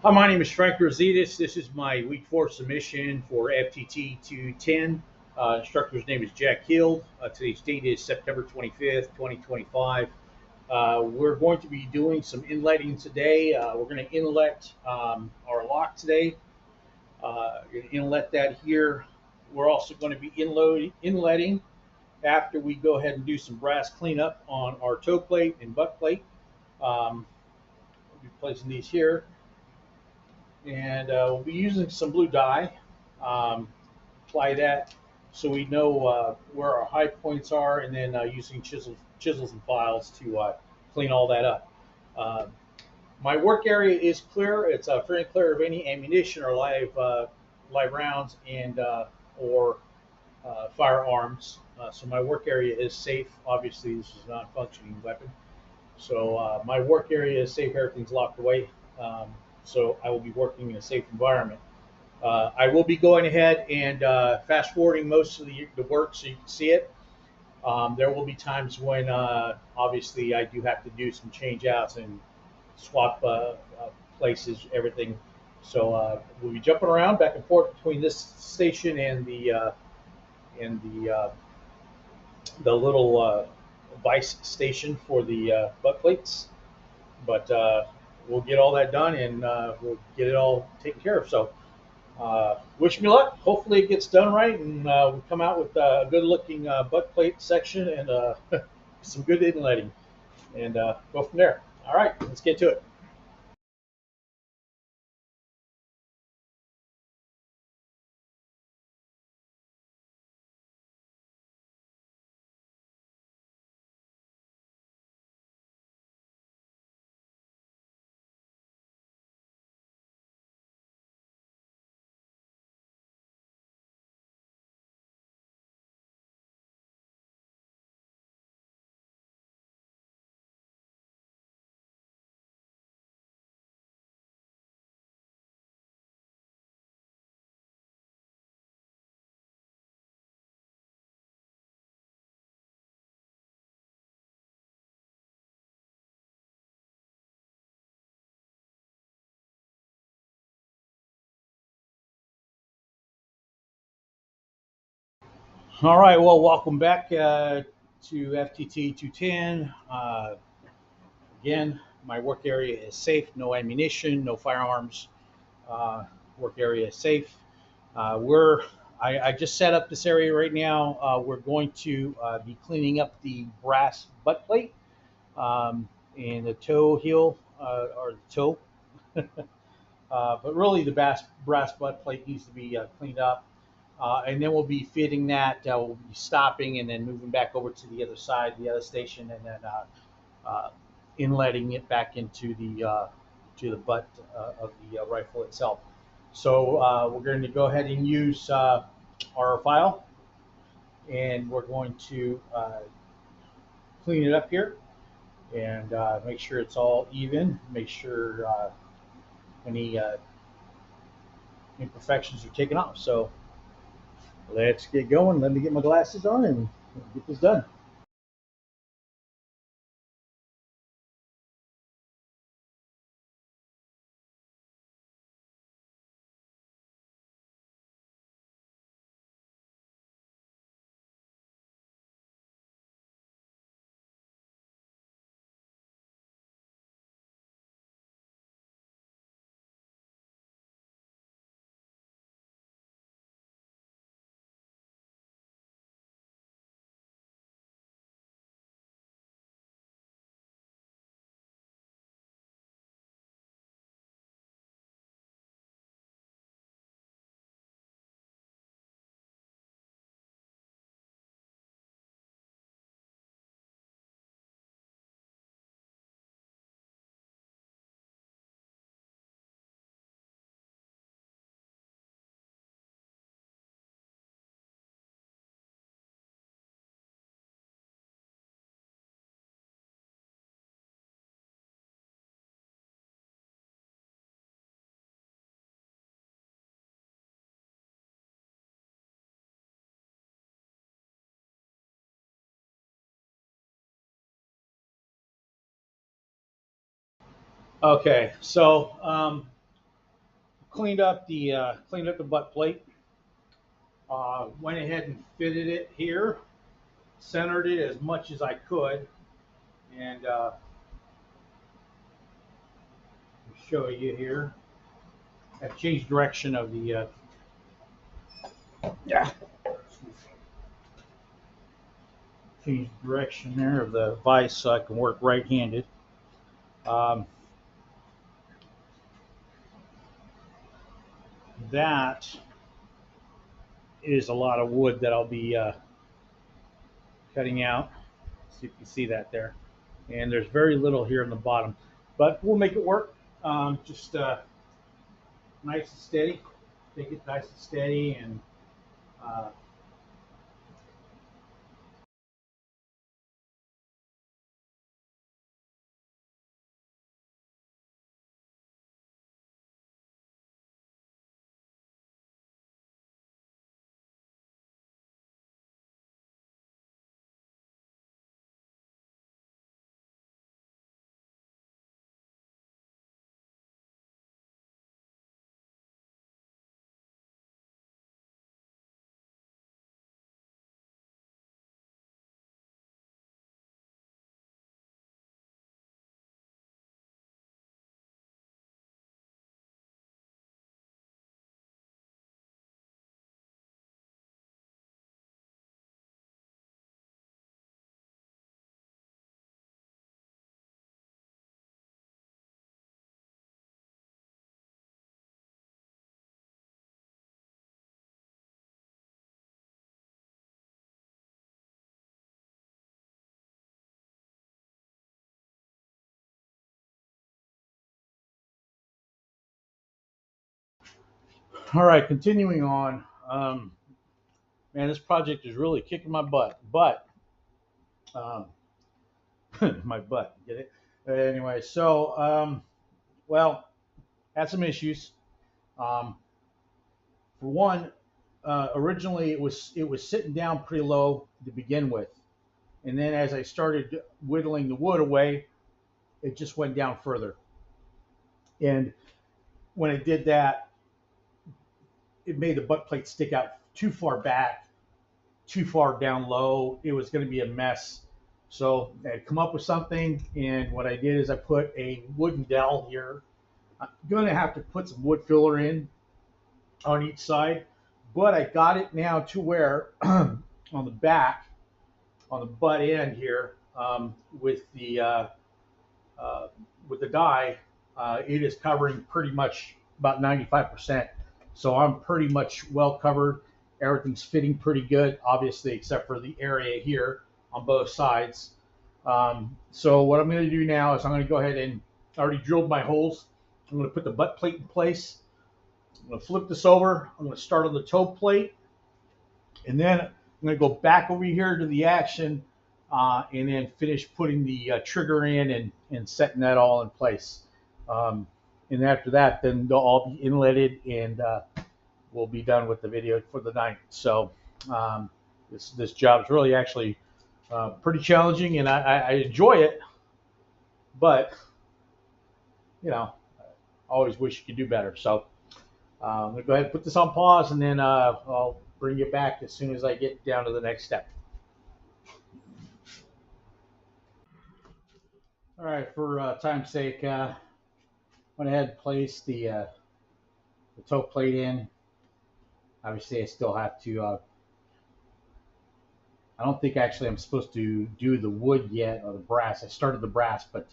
Hi, my name is Frank Rositas. This is my week 4 submission for FTT 210. Instructor's name is Jack Hill. Today's date is September 25th, 2025. We're going to be doing some inletting today. We're going to inlet our lock today. Inlet that here. We're also going to be inletting after we go ahead and do some brass cleanup on our toe plate and butt plate. We'll be placing these here. And we'll be using some blue dye. Um, Apply that so we know where our high points are, and then using chisels and files to clean all that up. Uh, my work area is clear. It's very clear of any ammunition or live rounds and or firearms. So my work area is safe. Obviously, this is not a functioning weapon. So my work area is safe. Everything's locked away. Um, so I will be working in a safe environment. I will be going ahead and fast forwarding most of the work so you can see it. There will be times when obviously I do have to do some change outs and swap places, everything. So we'll be jumping around back and forth between this station and and the uh, the little vice station for the butt plates. But we'll get all that done and we'll get it all taken care of. So wish me luck. Hopefully it gets done right and we come out with a good looking butt plate section and some good inletting and go from there. All right, let's get to it. All right, well, welcome back to FTT 210. Again, my work area is safe, no ammunition, no firearms. Uh, Work area is safe. I just set up this area right now. We're going to be cleaning up the brass butt plate and the toe heel or the toe. But really, the brass butt plate needs to be cleaned up. And then we'll be fitting that. We'll be stopping and then moving back over to the other side, the other station, and then inletting it back into the to the butt of the rifle itself. So we're going to go ahead and use our file, and we're going to clean it up here and make sure it's all even. Make sure any imperfections are taken off. So let's get going. Let me get my glasses on and get this done. Okay, so cleaned up the butt plate. Went ahead and fitted it here, centered it as much as I could, and show you here. I've changed direction of the yeah, changed direction there of the vise so I can work right-handed. Um, that is a lot of wood that I'll be cutting out. See if you see that there. And there's very little here in the bottom, but we'll make it work. Just nice and steady. Take it nice and steady, and uh, all right, continuing on. Man, this project is really kicking my butt. But um, my butt, get it? Anyway, so well, had some issues. Um, for one, originally it was sitting down pretty low to begin with, and then as I started whittling the wood away, it just went down further. And when it did that, it made the butt plate stick out too far back, too far down low. It was going to be a mess. So I had come up with something, and what I did is I put a wooden dowel here. I'm going to have to put some wood filler in on each side, but I got it now to where on the back, on the butt end here, uh, with the die, it is covering pretty much about 95%. So I'm pretty much well covered. Everything's fitting pretty good, obviously, except for the area here on both sides. So what I'm going to do now is I'm going to go ahead and I already drilled my holes. I'm going to put the butt plate in place. I'm going to flip this over. I'm going to start on the toe plate, and then I'm going to go back over here to the action, and then finish putting the trigger in and setting that all in place. Um, and after that, then they'll all be inletted, and we'll be done with the video for the night. So this job is really actually pretty challenging, and I enjoy it, but I always wish you could do better. So I'm going to go ahead and put this on pause, and then I'll bring you back as soon as I get down to the next step. All right, for time's sake, went ahead and placed the toe plate in. Obviously, I still have to. I don't think actually I'm supposed to do the wood yet or the brass. I started the brass, but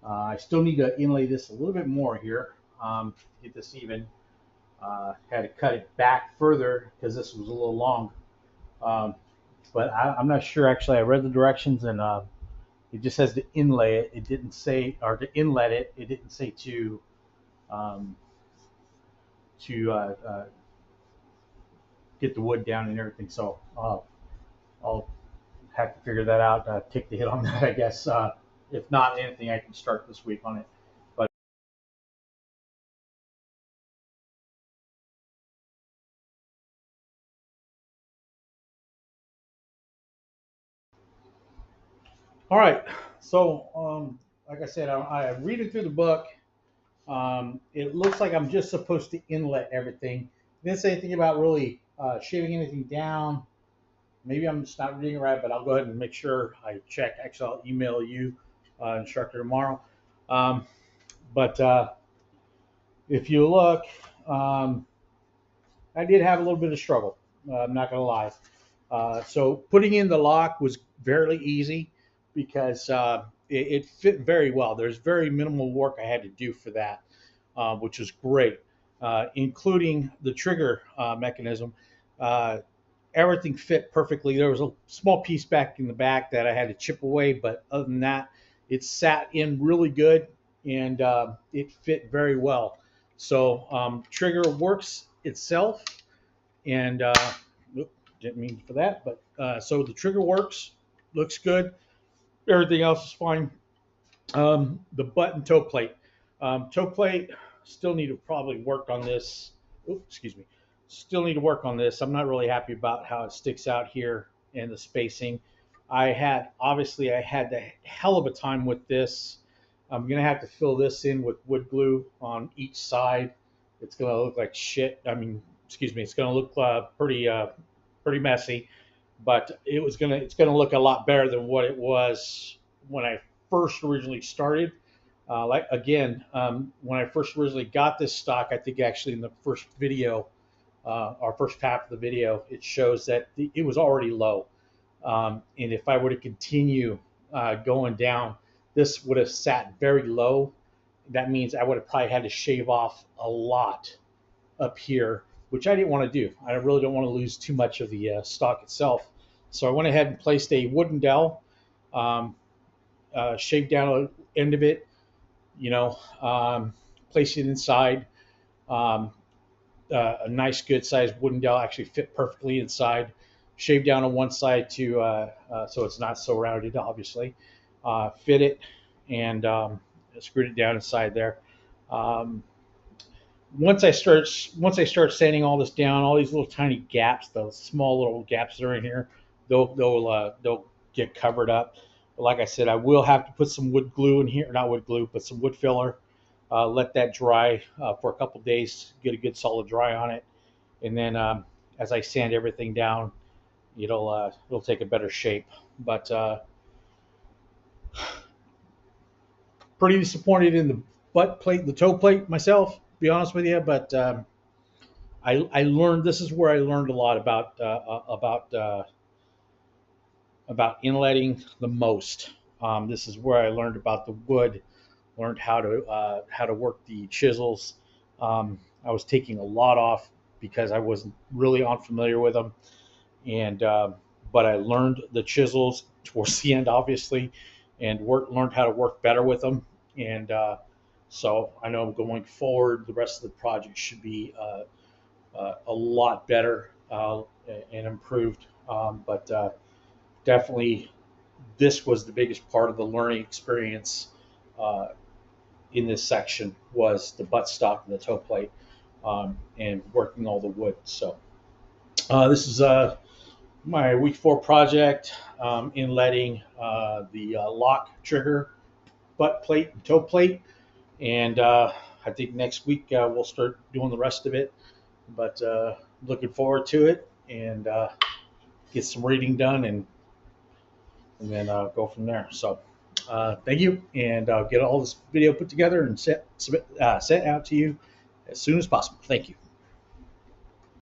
I still need to inlay this a little bit more here. Get this even. Had to cut it back further because this was a little long. Um, but I'm not sure actually. I read the directions, and it just says to inlay it. It didn't say, or to inlet it. It didn't say um, to get the wood down and everything. So I'll have to figure that out. Take the hit on that, I guess. If not anything, I can start this week on it. But all right. So like I said, I read it through the book. It looks like I'm just supposed to inlet everything. Didn't say anything about really shaving anything down. Maybe I'm just not reading it right, but I'll go ahead and make sure I check. Actually, I'll email you, instructor, tomorrow. Um, but if you look, um, I did have a little bit of struggle. I'm not going to lie. So putting in the lock was fairly easy because it fit very well. There's very minimal work I had to do for that, which was great, including the trigger mechanism. Uh, Everything fit perfectly. There was a small piece back in the back that I had to chip away, but other than that, it sat in really good and it fit very well. So trigger works itself, and didn't mean for that, but so the trigger works, looks good. Everything else is fine. The butt and toe plate. Toe plate still need to probably work on this. Oops, excuse me. Still need to work on this. I'm not really happy about how it sticks out here and the spacing. I had the hell of a time with this. I'm gonna have to fill this in with wood glue on each side. It's gonna look like shit. I mean, excuse me. It's gonna look pretty messy, but it's gonna look a lot better than what it was when I first originally started. Like again, when I first originally got this stock, I think actually in the first video, our first half of the video, it shows that it was already low. And if I were to continue going down, this would have sat very low. That means I would have probably had to shave off a lot up here, which I didn't want to do. I really don't want to lose too much of the stock itself. So I went ahead and placed a wooden dowel, shaved down an end of it, placed it inside. Um, a nice, good sized wooden dowel actually fit perfectly inside. Shaved down on one side to so it's not so rounded, obviously. Fit it and screwed it down inside there. Um, once I start sanding all this down, all these little tiny gaps, those small little gaps that are in here, they'll get covered up. But like I said, I will have to put some wood glue in here, not wood glue, but some wood filler. Let that dry for a couple days, get a good solid dry on it, and then as I sand everything down, it'll take a better shape. But pretty disappointed in the butt plate, the toe plate myself, to be honest with you. But I learned, this is where I learned a lot about inletting the most. This is where I learned about the wood, learned how to work the chisels. I was taking a lot off because I wasn't really unfamiliar with them, and but I learned the chisels towards the end, obviously, and learned how to work better with them. And so I know going forward, the rest of the project should be a lot better and improved. But definitely, this was the biggest part of the learning experience in this section was the buttstock and the toe plate, and working all the wood. So this is my week 4 project, inletting the lock trigger, butt plate, and toe plate. And I think next week we'll start doing the rest of it. But looking forward to it, and get some reading done, and then go from there. So thank you, and I'll get all this video put together and sent out to you as soon as possible. Thank you.